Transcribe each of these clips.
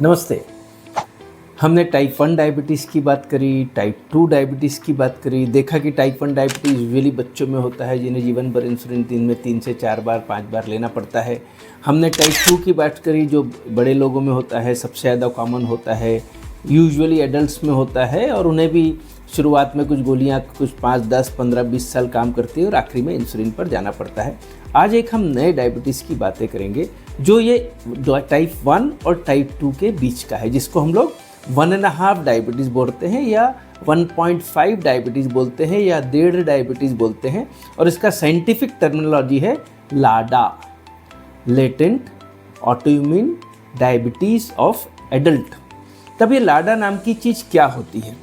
नमस्ते। हमने type 1 diabetes की बात करी, टाइप 2 डायबिटीज़ की बात करी। देखा कि टाइप 1 डायबिटीज़ यूजुअली बच्चों में होता है जिन्हें जीवन भर इंसुलिन दिन में 3 से 4 बार 5 बार लेना पड़ता है। हमने टाइप 2 की बात करी जो बड़े लोगों में होता है, सबसे ज़्यादा कॉमन होता है, यूजुअली एडल्ट्स में होता है और उन्हें भी शुरुआत में कुछ गोलियाँ कुछ 5, 10, 15, 20 साल काम करती है और आखिरी में इंसुलिन पर जाना पड़ता है। आज एक हम नए डायबिटीज़ की बातें करेंगे जो ये टाइप 1 और टाइप 2 के बीच का है, जिसको हम लोग 1.5 डायबिटीज़ बोलते हैं या 1.5 डायबिटीज़ बोलते हैं या 1.5 डायबिटीज़ बोलते हैं। और इसका साइंटिफिक टर्मिनोलॉजी है LADA, latent autoimmune diabetes of adult. तब ये लाडा नाम की चीज़ क्या होती है?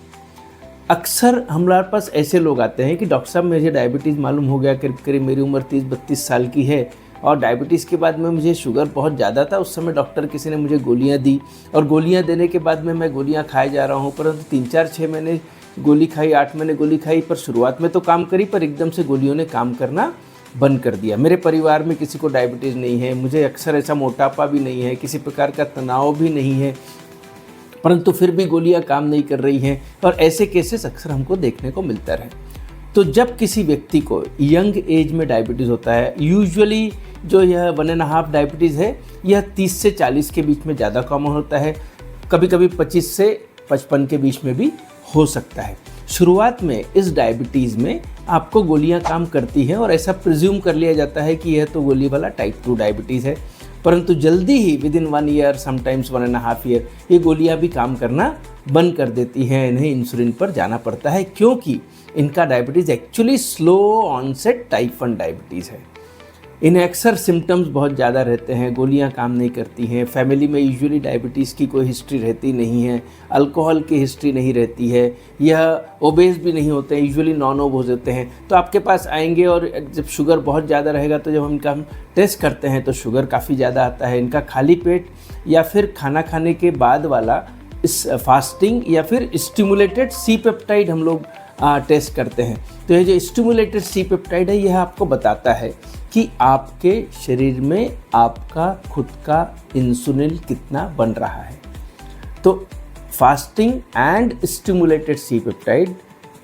अक्सर हमारे पास ऐसे लोग आते हैं कि डॉक्टर साहब मुझे डायबिटीज़ मालूम हो गया, करीब करीब मेरी उम्र 30-32 साल की है और डायबिटीज़ के बाद में मुझे शुगर बहुत ज़्यादा था। उस समय डॉक्टर किसी ने मुझे गोलियां दी और गोलियां देने के बाद में मैं गोलियां खाए जा रहा हूं, परंतु 3-4-6 महीने गोली खाई, 8 महीने गोली खाई, पर शुरुआत में तो काम करी पर एकदम से गोलियों ने काम करना बंद कर दिया। मेरे परिवार में किसी को डायबिटीज़ नहीं है, मुझे अक्सर ऐसा मोटापा भी नहीं है, किसी प्रकार का तनाव भी नहीं है, परंतु फिर भी गोलियां काम नहीं कर रही हैं और ऐसे केसेस अक्सर हमको देखने को मिलता रहे। तो जब किसी व्यक्ति को यंग एज में डायबिटीज़ होता है, यूजुअली जो यह 1.5 डायबिटीज़ है यह 30 से 40 के बीच में ज़्यादा कॉमन होता है, कभी कभी 25 से 55 के बीच में भी हो सकता है। शुरुआत में इस डायबिटीज़ में आपको गोलियां काम करती हैं और ऐसा प्रिज्यूम कर लिया जाता है कि यह तो गोली वाला टाइप 2 डायबिटीज़ है, परंतु जल्दी ही विदिन 1 ईयर, समटाइम्स 1.5 ईयर ये गोलियां भी काम करना बंद कर देती हैं। इन्हें इंसुलिन पर जाना पड़ता है क्योंकि इनका diabetes actually slow onset type 1 diabetes है। इन्हें अक्सर सिम्टम्स बहुत ज़्यादा रहते हैं, गोलियां काम नहीं करती हैं, फैमिली में यूजुअली डायबिटीज़ की कोई हिस्ट्री रहती नहीं है, अल्कोहल की हिस्ट्री नहीं रहती है, यह ओबेस भी नहीं होते हैं, यूजुअली नॉन ओबेस होते हैं। तो आपके पास आएंगे और जब शुगर बहुत ज़्यादा रहेगा तो जब हम टेस्ट करते हैं तो शुगर काफ़ी ज़्यादा आता है। इनका खाली पेट या फिर खाना खाने के बाद वाला इस फास्टिंग या फिर स्टिमुलेटेड सी पेप्टाइड हम लोग टेस्ट करते हैं। तो ये जो स्टिमुलेटेड सी पेप्टाइड है यह आपको बताता है कि आपके शरीर में आपका खुद का इंसुलिन कितना बन रहा है। तो fasting and stimulated C peptide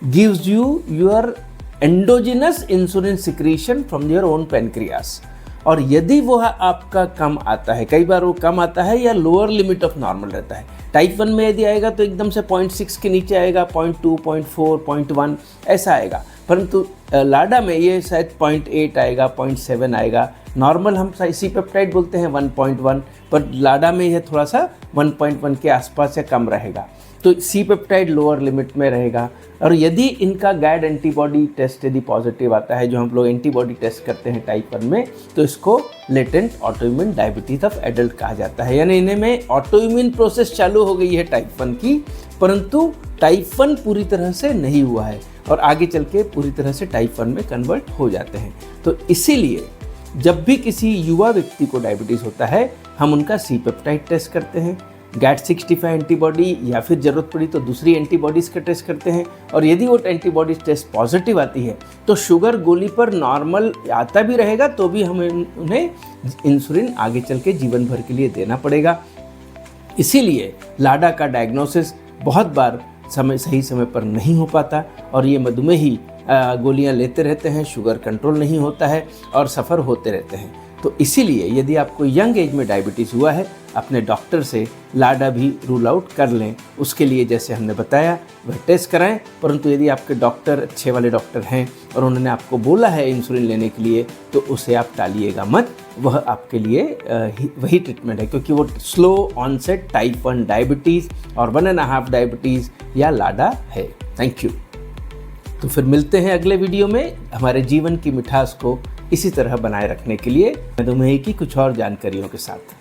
gives you your endogenous insulin secretion from your own pancreas. और यदि वह आपका कम आता है, कई बार वो कम आता है या लोअर लिमिट ऑफ नॉर्मल रहता है। टाइप 1 में यदि आएगा तो एकदम से 0.6 के नीचे आएगा, 0.2, 0.4, 0.1 ऐसा आएगा, परंतु लाडा में ये शायद 0.8 आएगा, 0.7 आएगा। नॉर्मल हम सी पेप्टाइड बोलते हैं 1.1, पर लाडा में यह थोड़ा सा 1.1 के आसपास या कम रहेगा। तो सी पेप्टाइड लोअर लिमिट में रहेगा। और यदि इनका गैड एंटीबॉडी टेस्ट यदि पॉजिटिव आता है, जो हम लोग एंटीबॉडी टेस्ट करते हैं टाइप 1 में, तो इसको latent autoimmune diabetes of adult कहा जाता है। यानी इन्हें में ऑटोइम्यून प्रोसेस चालू हो गई है टाइप 1 की, परंतु टाइप 1 पूरी तरह से नहीं हुआ है और आगे चल के पूरी तरह से टाइप 1 में कन्वर्ट हो जाते हैं। तो इसीलिए जब भी किसी युवा व्यक्ति को डायबिटीज़ होता है हम उनका सी पेप्टाइड टेस्ट करते हैं, GAD65 एंटीबॉडी या फिर ज़रूरत पड़ी तो दूसरी एंटीबॉडीज़ का टेस्ट करते हैं। और यदि वो एंटीबॉडीज टेस्ट पॉजिटिव आती है तो शुगर गोली पर नॉर्मल आता भी रहेगा तो भी हमें उन्हें इंसुलिन आगे चल के जीवन भर के लिए देना पड़ेगा। इसीलिए लाडा का डायग्नोसिस बहुत बार सही समय पर नहीं हो पाता और ये मधुमेही गोलियां लेते रहते हैं, शुगर कंट्रोल नहीं होता है और सफ़र होते रहते हैं। तो इसीलिए यदि आपको यंग एज में डायबिटीज़ हुआ है अपने डॉक्टर से लाडा भी रूल आउट कर लें। उसके लिए जैसे हमने बताया वह टेस्ट कराएं, परंतु यदि आपके डॉक्टर अच्छे वाले डॉक्टर हैं और उन्होंने आपको बोला है इंसुलिन लेने के लिए तो उसे आप टालिएगा मत। वह आपके लिए वही ट्रीटमेंट है क्योंकि वो स्लो ऑनसेट टाइप 1 डायबिटीज़ और 1.5 डायबिटीज़ या लाडा है। Thank you. तो फिर मिलते हैं अगले वीडियो में हमारे जीवन की मिठास को इसी तरह बनाए रखने के लिए मधुमेह की कुछ और जानकारियों के साथ।